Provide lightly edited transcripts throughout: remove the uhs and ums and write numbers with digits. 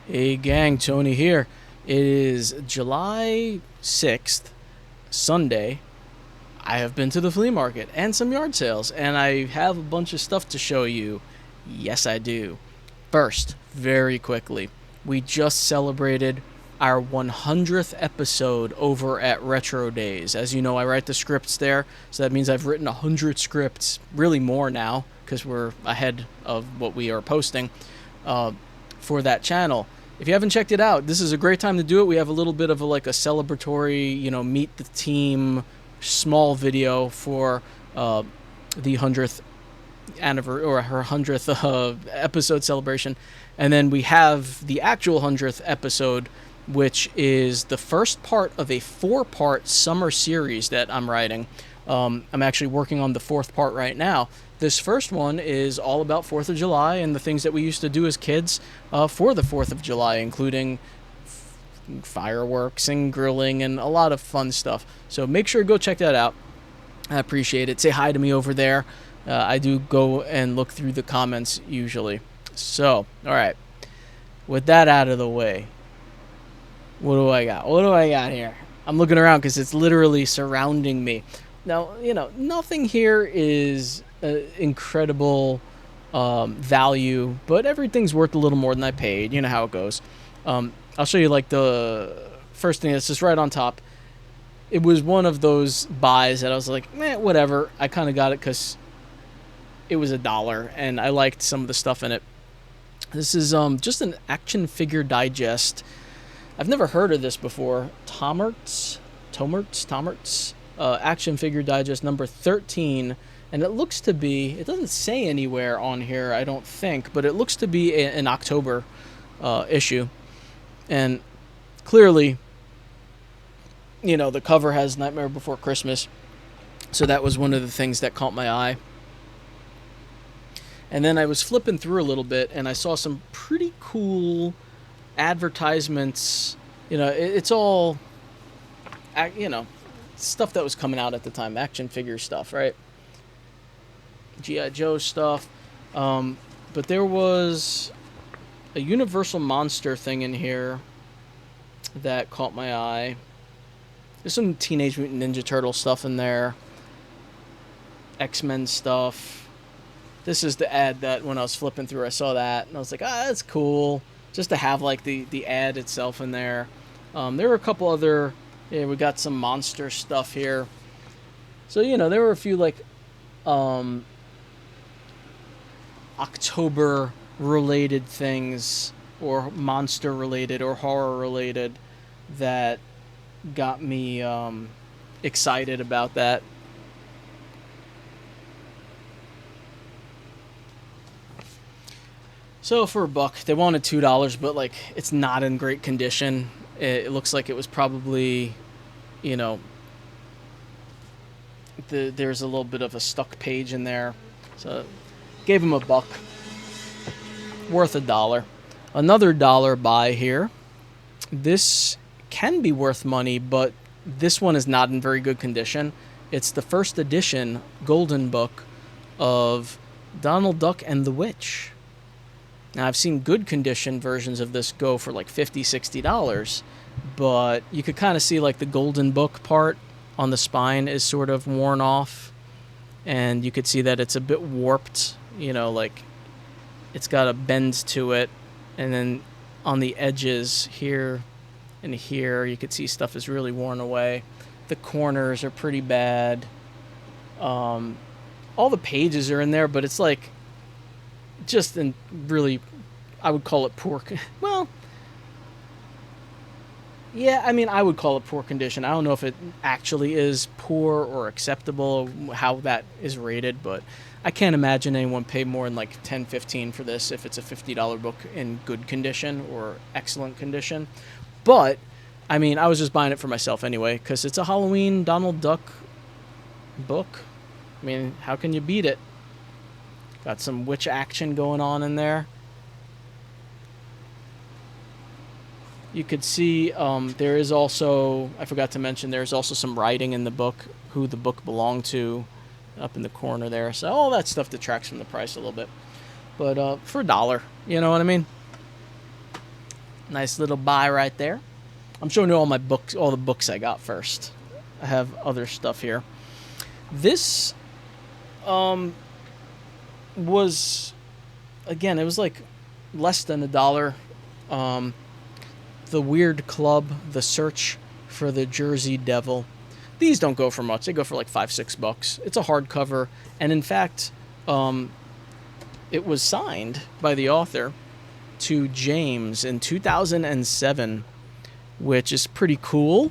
Hey gang, Tony here. It is July 6th, Sunday. I have been to the flea market and some yard sales, and I have a bunch of stuff to show you. Yes, I do. First, very quickly, we just celebrated our 100th episode over at Retro Days. As you know, I write the scripts there, so that means I've written 100 scripts, really more now, because we're ahead of what we are posting uh, for that channel. If you haven't checked it out, this is a great time to do it. We have a little bit of like a celebratory, meet the team small video for the 100th anniversary or her 100th episode celebration. And then we have the actual 100th episode, which is the first part of a 4-part summer series that I'm writing. I'm actually working on the 4th part right now. This first one is all about 4th of July and the things that we used to do as kids for the 4th of July, including fireworks and grilling and a lot of fun stuff. So make sure to go check that out. I appreciate it. Say hi to me over there. I do go and look through the comments usually. So, all right. With that out of the way, what do I got? What do I got here? I'm looking around because it's literally surrounding me. Now, nothing here is incredible value, but everything's worth a little more than I paid. You know how it goes. I'll show you like the first thing that's just right on top. It was one of those buys that I was like, whatever. I kind of got it because it was $1 and I liked some of the stuff in it. This is just an action figure digest. I've never heard of this before. Tomerts, action figure digest number 13. And it looks to be, it doesn't say anywhere on here, I don't think, but it looks to be an October issue. And clearly, the cover has Nightmare Before Christmas. So that was one of the things that caught my eye. And then I was flipping through a little bit and I saw some pretty cool advertisements. It's all, stuff that was coming out at the time, action figure stuff, right? G.I. Joe stuff. But there was a Universal Monster thing in here that caught my eye. There's some Teenage Mutant Ninja Turtle stuff in there. X-Men stuff. This is the ad that when I was flipping through, I saw that. And I was like, that's cool. Just to have like the ad itself in there. There were a couple other, we got some monster stuff here. So, there were a few like October related things or monster related or horror related that got me excited about that. So for $1, they wanted $2, but like it's not in great condition. It looks like it was probably, there's a little bit of a stuck page in there. So gave him $1, worth $1. Another $1 buy here. This can be worth money, but this one is not in very good condition. It's the first edition Golden Book of Donald Duck and the Witch. Now, I've seen good condition versions of this go for like $50, $60, but you could kind of see like the Golden Book part on the spine is sort of worn off, and you could see that it's a bit warped, like it's got a bend to it, and then on the edges here and here, you could see stuff is really worn away. The corners are pretty bad. All the pages are in there, but it's like just in really, I would call it poor. Well, yeah, I would call it poor condition. I don't know if it actually is poor or acceptable, how that is rated, but I can't imagine anyone pay more than like $10, $15 for this if it's a $50 book in good condition or excellent condition. But, I was just buying it for myself anyway, because it's a Halloween Donald Duck book. How can you beat it? Got some witch action going on in there. You could see there is also, I forgot to mention, there's also some writing in the book, who the book belonged to, up in the corner there. So all that stuff detracts from the price a little bit. But for $1, you know what I mean? Nice little buy right there. I'm showing you all my books, all the books I got first. I have other stuff here. This was, again, it was like less than $1. The Weird Club, The Search for the Jersey Devil. These don't go for much. They go for like $5-6. It's a hardcover, and in fact, it was signed by the author to James in 2007, which is pretty cool.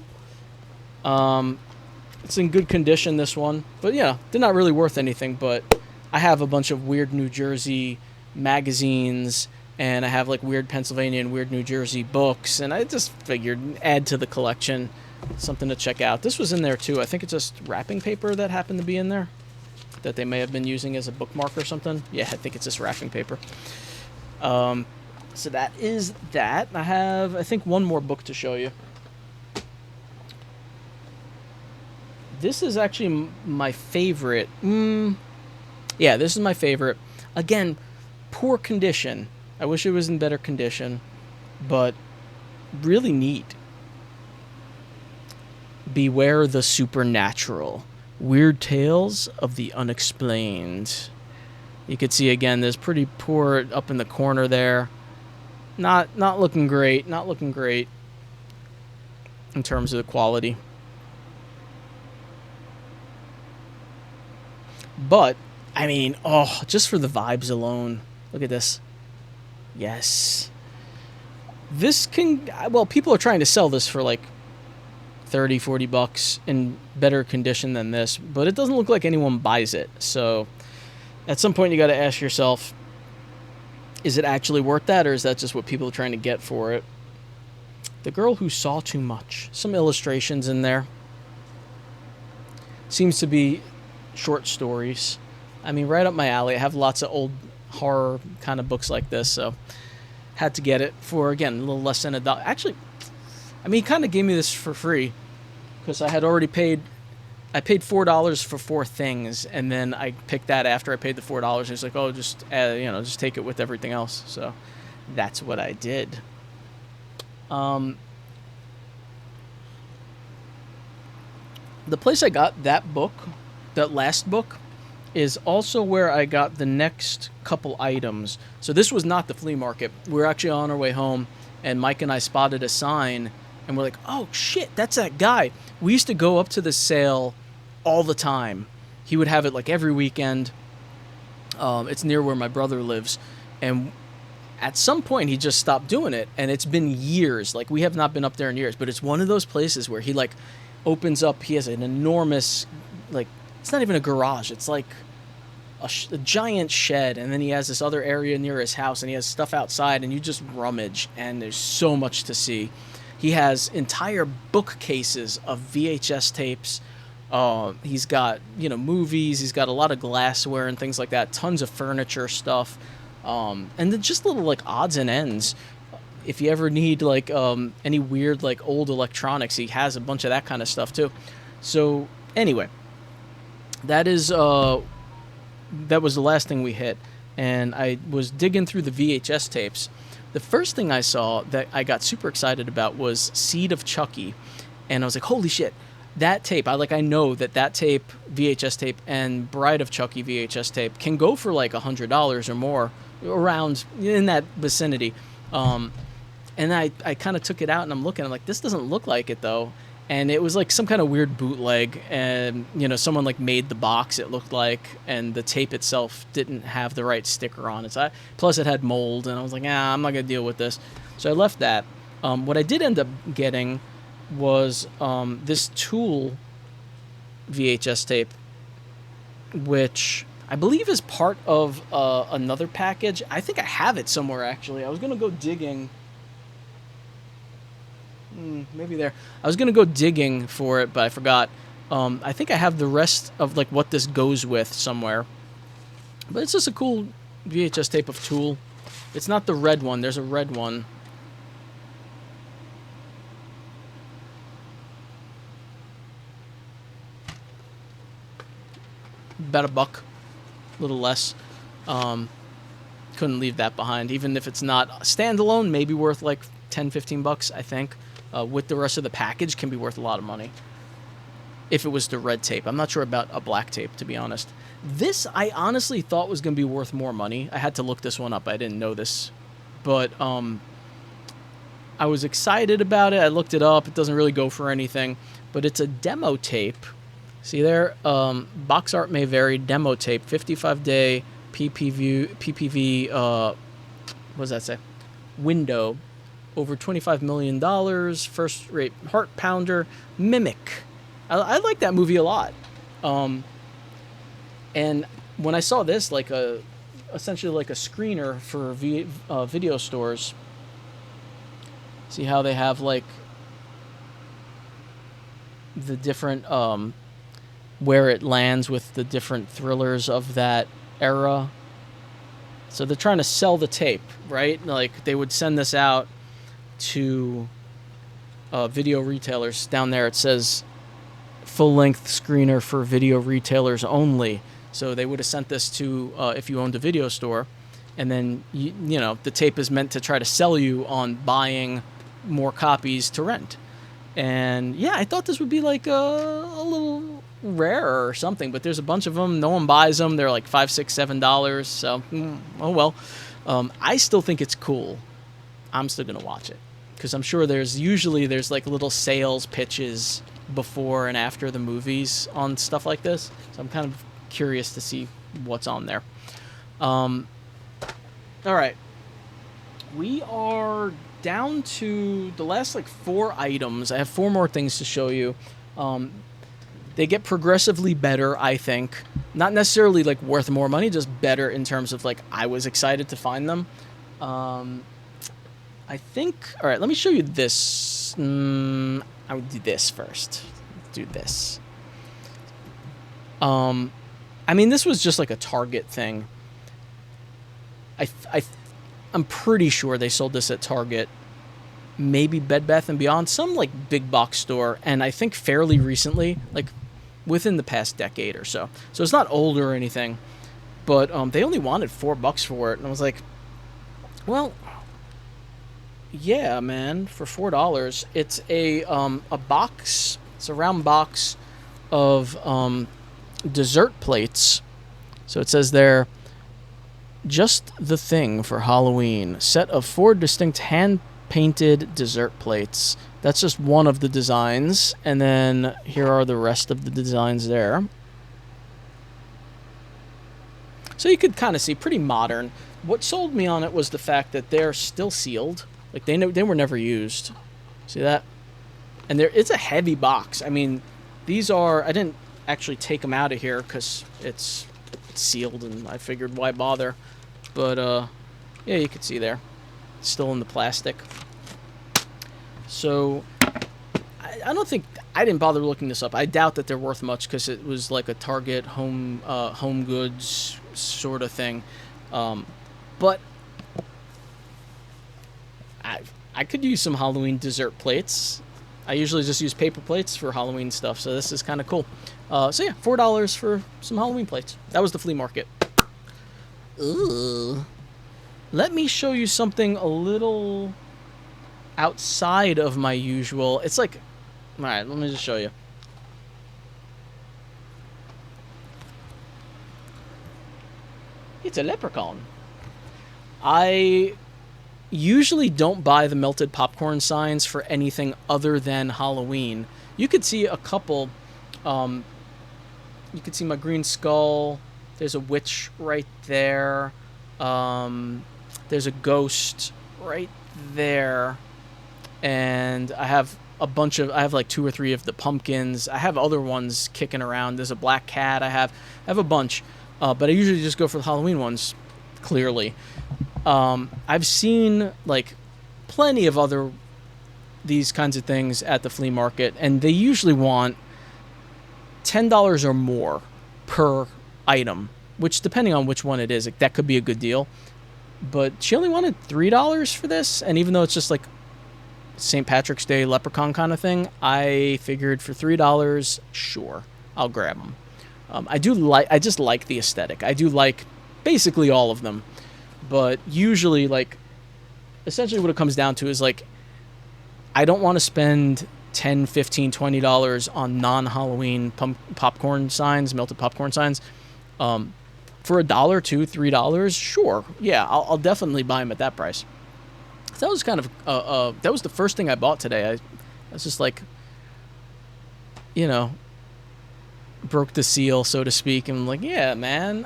It's in good condition, this one, but yeah, they're not really worth anything. But I have a bunch of Weird New Jersey magazines, and I have like Weird Pennsylvania and Weird New Jersey books, and I just figured add to the collection. Something to check out. This was in there too. I think it's just wrapping paper that happened to be in there that they may have been using as a bookmark or something. Yeah, I think it's just wrapping paper. So that is that. I have, I think, one more book to show you. This is actually my favorite. Yeah, this is my favorite. Again, poor condition. I wish it was in better condition, but really neat. Beware the Supernatural. Weird Tales of the Unexplained. You can see again, there's pretty poor up in the corner there. Not looking great. Not looking great in terms of the quality. But, I mean, oh, just for the vibes alone. Look at this. Yes. This can, well, people are trying to sell this for like $30-$40 in better condition than this, but it doesn't look like anyone buys it. So at some point you got to ask yourself, is it actually worth that, or is that just what people are trying to get for it? The Girl Who Saw Too Much. Some illustrations in there. Seems to be short stories. I mean, right up my alley. I have lots of old horror kind of books like this, so had to get it for, again, a little less than $1. Actually, I mean, he kind of gave me this for free because I had already paid. I paid $4 for 4 things, and then I picked that after I paid the $4. And he's like, "Oh, just just take it with everything else." So that's what I did. The place I got that book, that last book, is also where I got the next couple items. So this was not the flea market. We were actually on our way home, and Mike and I spotted a sign, and we're like, "Oh shit, that's that guy." We used to go up to the sale all the time. He would have it like every weekend. It's near where my brother lives, and at some point he just stopped doing it, and it's been years. Like, we have not been up there in years, but it's one of those places where he like opens up. He has an enormous, like, it's not even a garage. It's like a giant shed, and then he has this other area near his house, and he has stuff outside, and you just rummage, and there's so much to see. He has entire bookcases of VHS tapes. He's got, movies. He's got a lot of glassware and things like that. Tons of furniture stuff. And then just little, like, odds and ends. If you ever need, like, any weird, like, old electronics, he has a bunch of that kind of stuff, too. So, anyway, that was the last thing we hit. And I was digging through the VHS tapes. The first thing I saw that I got super excited about was Seed of Chucky. And I was like, holy shit, that tape, I know that tape, VHS tape, and Bride of Chucky VHS tape can go for like $100 or more, around in that vicinity. And I kind of took it out, and I'm like, this doesn't look like it though. And it was like some kind of weird bootleg, and someone like made the box, it looked like, and the tape itself didn't have the right sticker on it. Plus it had mold, and I was like, I'm not gonna deal with this. So I left that. What I did end up getting was this Tool VHS tape, which I believe is part of another package. I think I have it somewhere, actually. I was gonna go digging. Maybe there. I was gonna go digging for it, but I forgot. I think I have the rest of like what this goes with somewhere. But it's just a cool VHS tape of Tool. It's not the red one. There's a red one. About $1, a little less. Couldn't leave that behind, even if it's not standalone. Maybe worth like $10-15, I think, with the rest of the package, can be worth a lot of money. If it was the red tape. I'm not sure about a black tape, to be honest. This, I honestly thought was going to be worth more money. I had to look this one up. I didn't know this. But I was excited about it. I looked it up. It doesn't really go for anything. But it's a demo tape. See there? Box art may vary. Demo tape. 55-day PPV what does that say? Window. Over $25 million. First-rate heart pounder. Mimic. I like that movie a lot. And when I saw this, like essentially like a screener for video stores, see how they have like the different where it lands with the different thrillers of that era. So they're trying to sell the tape, right? Like they would send this out to video retailers. Down there it says full-length screener for video retailers only. So they would have sent this to if you owned a video store, and then you know the tape is meant to try to sell you on buying more copies to rent. And yeah, I thought this would be like a little rarer or something, but there's a bunch of them. No one buys them. They're like $5, $6, $7. So oh well. I still think it's cool. I'm still gonna watch it because I'm sure there's like little sales pitches before and after the movies on stuff like this. So I'm kind of curious to see what's on there. All right. We are down to the last like 4 items. I have 4 more things to show you. They get progressively better, I think. Not necessarily like worth more money, just better in terms of like I was excited to find them. I think... All right, let me show you this. I would do this first. Do this. I mean, this was just like a Target thing. I'm pretty sure they sold this at Target. Maybe Bed Bath & Beyond. Some like big box store. And I think fairly recently, like within the past decade or so. So it's not old or anything. But they only wanted $4 for it. And I was like, well... yeah, man, for $4. It's a box. It's a round box of dessert plates. So it says there, just the thing for Halloween. Set of 4 distinct hand-painted dessert plates. That's just one of the designs. And then here are the rest of the designs there. So you could kind of see, pretty modern. What sold me on it was the fact that they're still sealed. Like they were never used. See that? And it's a heavy box. I mean, these are... I didn't actually take them out of here because it's sealed, and I figured why bother. But yeah, you can see there, it's still in the plastic. So I don't think... I didn't bother looking this up. I doubt that they're worth much because it was like a Target home goods sort of thing. But I could use some Halloween dessert plates. I usually just use paper plates for Halloween stuff, so this is kind of cool. So yeah, $4 for some Halloween plates. That was the flea market. Ooh. Let me show you something a little outside of my usual. It's like... Alright, let me just show you. It's a leprechaun. I usually don't buy the melted popcorn signs for anything other than Halloween. You could see a couple. You could see my green skull. There's a witch right there. There's a ghost right there. And I have a bunch of... I have like 2 or 3 of the pumpkins. I have other ones kicking around. There's a black cat. I have a bunch. But I usually just go for the Halloween ones, clearly. I've seen like plenty of other these kinds of things at the flea market, and they usually want $10 or more per item, which depending on which one it is, like, that could be a good deal. But she only wanted $3 for this, and even though it's just like St. Patrick's Day leprechaun kind of thing, I figured for $3, sure, I'll grab them. I just like the aesthetic. I do like basically all of them. But usually, like, essentially what it comes down to is, like, I don't want to spend 10, 15, $20 on non-Halloween popcorn signs, melted popcorn signs. For $1, $2, $3, sure, yeah, I'll definitely buy them at that price. So that was kind of that was the first thing I bought today. I was just like, you know, broke the seal, so to speak, and I'm like, yeah, man,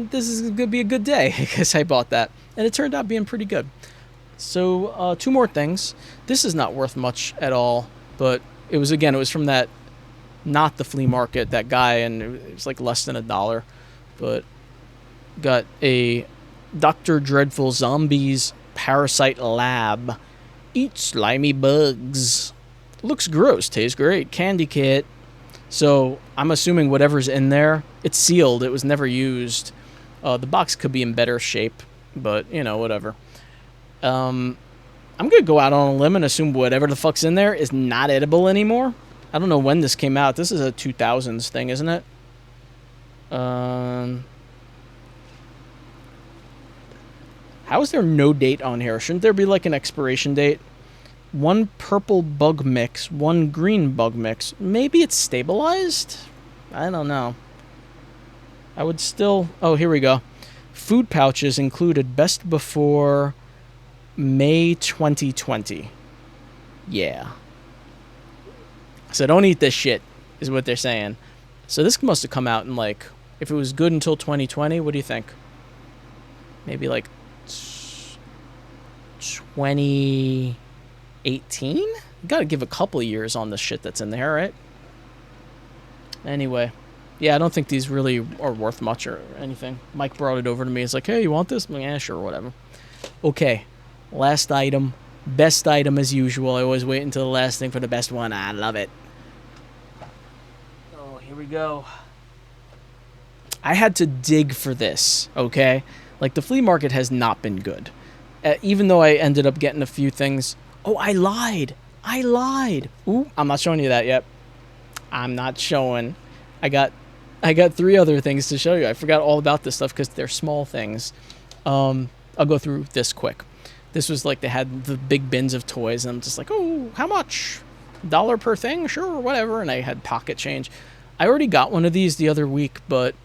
this is gonna be a good day because I bought that, and it turned out being pretty good. So 2 more things. This is not worth much at all, but it was from that, not the flea market, that guy, and it was like less than $1. But got a Dr. Dreadful Zombies Parasite Lab. Eat slimy bugs. Looks gross, tastes great. Candy kit. So I'm assuming whatever's in there, it's sealed. It was never used. The box could be in better shape, but whatever. I'm gonna go out on a limb and assume whatever the fuck's in there is not edible anymore. I don't know when this came out. This is a 2000s thing, isn't it? How is there no date on here? Shouldn't there be like an expiration date? 1 purple bug mix, 1 green bug mix. Maybe it's stabilized? I don't know. I would still... Oh, here we go. Food pouches included best before May 2020. Yeah. So don't eat this shit, is what they're saying. So this must have come out in like... If it was good until 2020, what do you think? Maybe like 2018? You gotta give a couple of years on the shit that's in there, right? Anyway. Yeah, I don't think these really are worth much or anything. Mike brought it over to me. He's like, hey, you want this? I'm like, yeah, sure, whatever. Okay. Last item. Best item as usual. I always wait until the last thing for the best one. I love it. Oh, here we go. I had to dig for this, okay? Like, the flea market has not been good. Even though I ended up getting a few things. Oh, I lied. Ooh, I'm not showing you that yet. I'm not showing. I got 3 other things to show you. I forgot all about this stuff because they're small things. I'll go through this quick. This was like they had the big bins of toys, and I'm just like, oh, how much? $1 per thing? Sure, whatever. And I had pocket change. I already got one of these the other week, but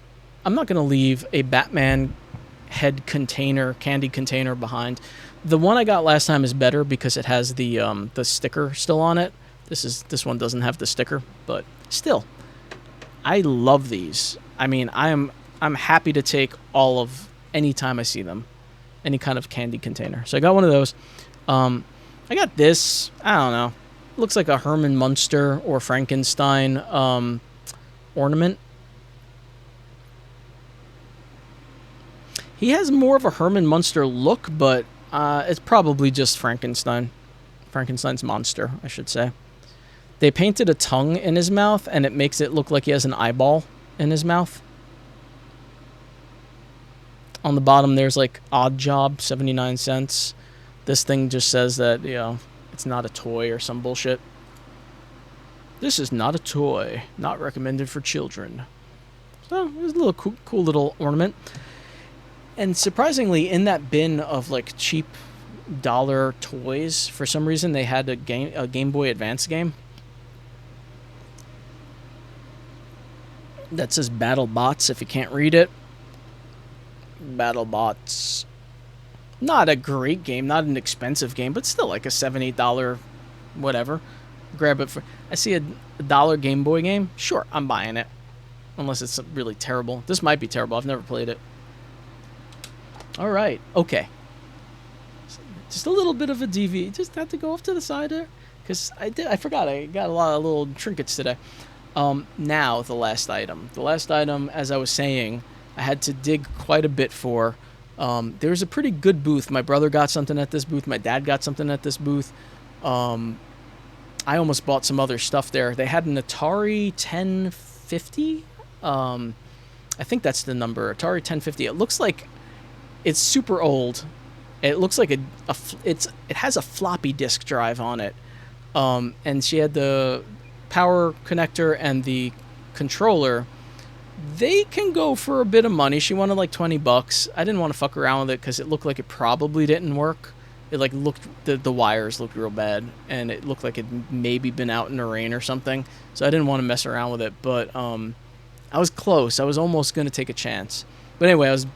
I'm not going to leave a Batman head container, candy container behind. The one I got last time is better because it has the sticker still on it. This one doesn't have the sticker, but still, I love these. I mean, I'm happy to take all of any time I see them, any kind of candy container. So I got one of those. I got this. I don't know. It looks like a Herman Munster or Frankenstein ornament. He has more of a Herman Munster look, but it's probably just Frankenstein. Frankenstein's monster, I should say. They painted a tongue in his mouth, and it makes it look like he has an eyeball in his mouth. On the bottom, there's like odd job, 79 cents. This thing just says that, it's not a toy or some bullshit. This is not a toy. Not recommended for children. So, it was a little cool little ornament. And surprisingly, in that bin of like cheap dollar toys, for some reason they had a Game Boy Advance game that says BattleBots. If you can't read it, BattleBots. Not a great game, not an expensive game, but still like a $7, $8 whatever. Grab it for. I see a $1 Game Boy game. Sure, I'm buying it, unless it's really terrible. This might be terrible. I've never played it. All right, okay. Just a little bit of a DV. Just had to go off to the side there because I forgot. I got a lot of little trinkets today. Now the last item. The last item, as I was saying, I had to dig quite a bit for. There's a pretty good booth. My brother got something at this booth. My dad got something at this booth. I almost bought some other stuff there. They had an Atari 1050. I think that's the number. Atari 1050. It looks like it's super old. It looks like it has a floppy disk drive on it. And she had the power connector and the controller. They can go for a bit of money. She wanted like $20. I didn't want to fuck around with it because it looked like it probably didn't work. It like looked the wires looked real bad, and it looked like it maybe been out in the rain or something. So I didn't want to mess around with it, but I was close. I was almost gonna take a chance. But anyway, I was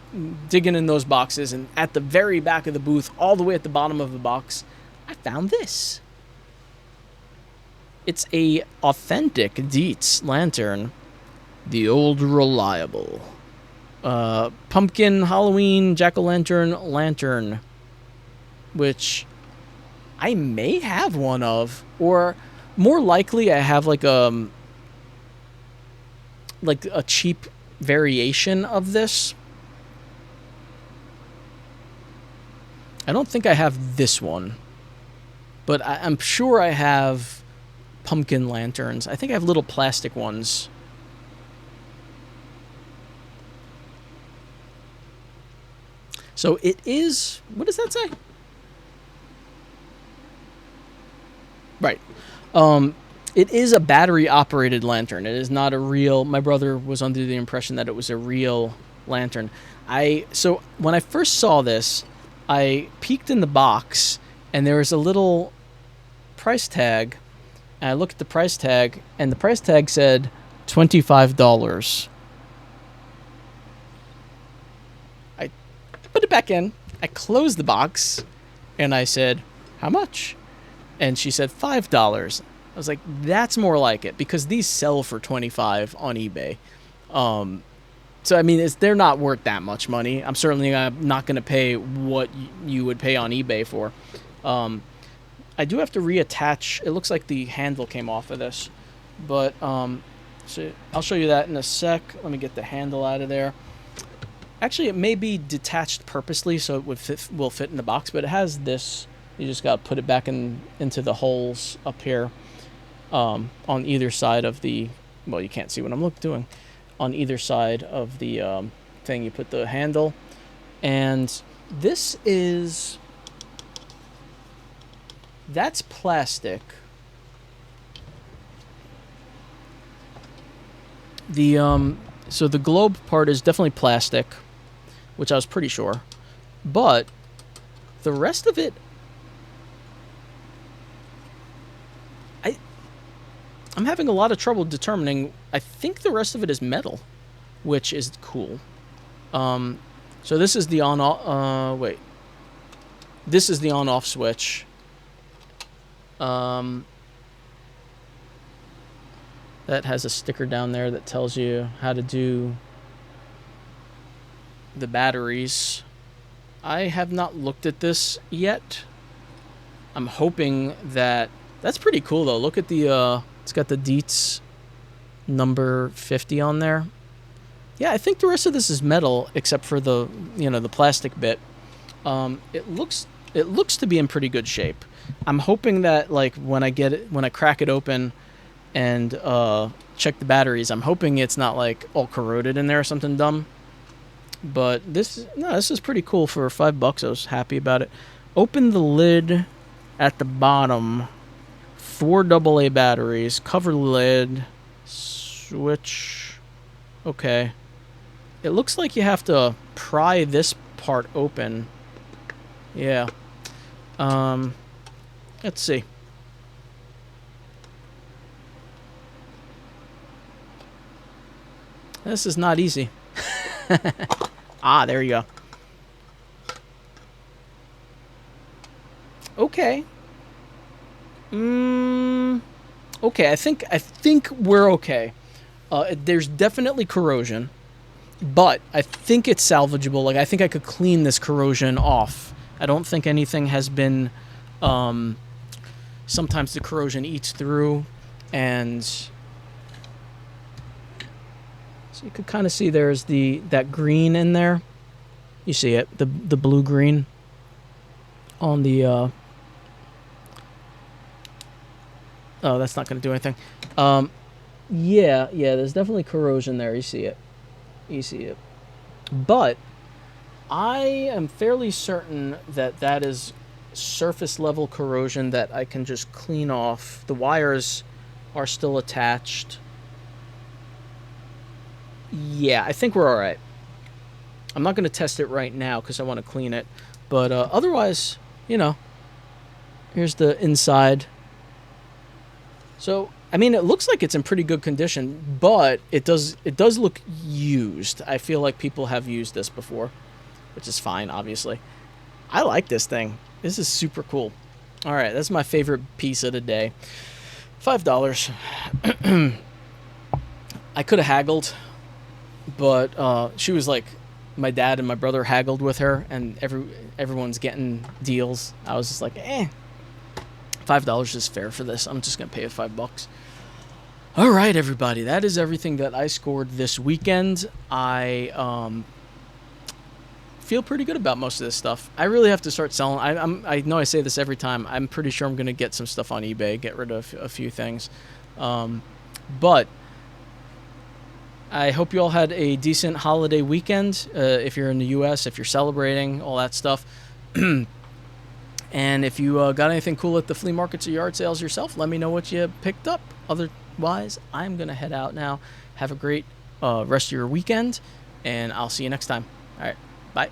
digging in those boxes, and at the very back of the booth, all the way at the bottom of the box, I found this. It's a authentic Dietz lantern, the old reliable. Pumpkin Halloween jack-o'-lantern lantern, which I may have one of, or more likely I have like a cheap variation of this. I don't think I have this one, but I'm sure I have pumpkin lanterns. I think I have little plastic ones. So it is, what does that say? Right. It is a battery operated lantern. It is not a real, my brother was under the impression that it was a real lantern. So when I first saw this, I peeked in the box and there was a little price tag. And I looked at the price tag and the price tag said $25. I put it back in. I closed the box and I said, "How much?" And she said $5. I was like, that's more like it, because these sell for $25 on eBay. So I mean, they're not worth that much money. I'm certainly not going to pay what you would pay on eBay for. I do have to reattach. It looks like the handle came off of this, but so I'll show you that in a sec. Let me get the handle out of there. Actually, it may be detached purposely so it will fit in the box, but it has this. You just got to put it back into the holes up here on either side of the... Well, you can't see what I'm doing. On either side of the thing, you put the handle. And this is... That's plastic. So the globe part is definitely plastic, which I was pretty sure. But the rest of it... I'm having a lot of trouble determining. I think the rest of it is metal, which is cool. So this is the on-off... wait. This is the on-off switch. That has a sticker down there that tells you how to do the batteries. I have not looked at this yet. I'm hoping that... That's pretty cool, though. Look at the... It's got the Dietz number 50 on there. Yeah, I think the rest of this is metal, except for the plastic bit. It looks to be in pretty good shape. I'm hoping that like when I crack it open and check the batteries, I'm hoping it's not like all corroded in there or something dumb. But this is pretty cool for $5. I was happy about it. Open the lid at the bottom. 4 AA batteries, cover lid, switch. Okay. It looks like you have to pry this part open. Yeah. Let's see. This is not easy. Ah, there you go. Okay. Okay, I think we're okay. There's definitely corrosion, but I think it's salvageable. Like, I think I could clean this corrosion off. I don't think anything has been... sometimes the corrosion eats through, and... So you could kind of see there's that green in there. You see it, the blue-green on the... Oh, that's not going to do anything. Yeah, there's definitely corrosion there. You see it. But I am fairly certain that is surface level corrosion that I can just clean off. The wires are still attached. Yeah, I think we're all right. I'm not going to test it right now because I want to clean it. But otherwise, Here's the inside. So, I mean, it looks like it's in pretty good condition, but it does look used. I feel like people have used this before, which is fine, obviously. I like this thing. This is super cool. All right, that's my favorite piece of the day. $5. I could have haggled, but she was like, my dad and my brother haggled with her, and everyone's getting deals. I was just like, $5 is fair for this. I'm just gonna pay it $5. All right, everybody, that is everything that I scored this weekend. I feel pretty good about most of this stuff. I really have to start selling. I know I say this every time. I'm pretty sure I'm gonna get some stuff on eBay, get rid of a few things, but I hope you all had a decent holiday weekend. If you're in the U.S., if you're celebrating, all that stuff. And if you got anything cool at the flea markets or yard sales yourself, let me know what you picked up. Otherwise, I'm going to head out now. Have a great rest of your weekend, and I'll see you next time. All right, bye.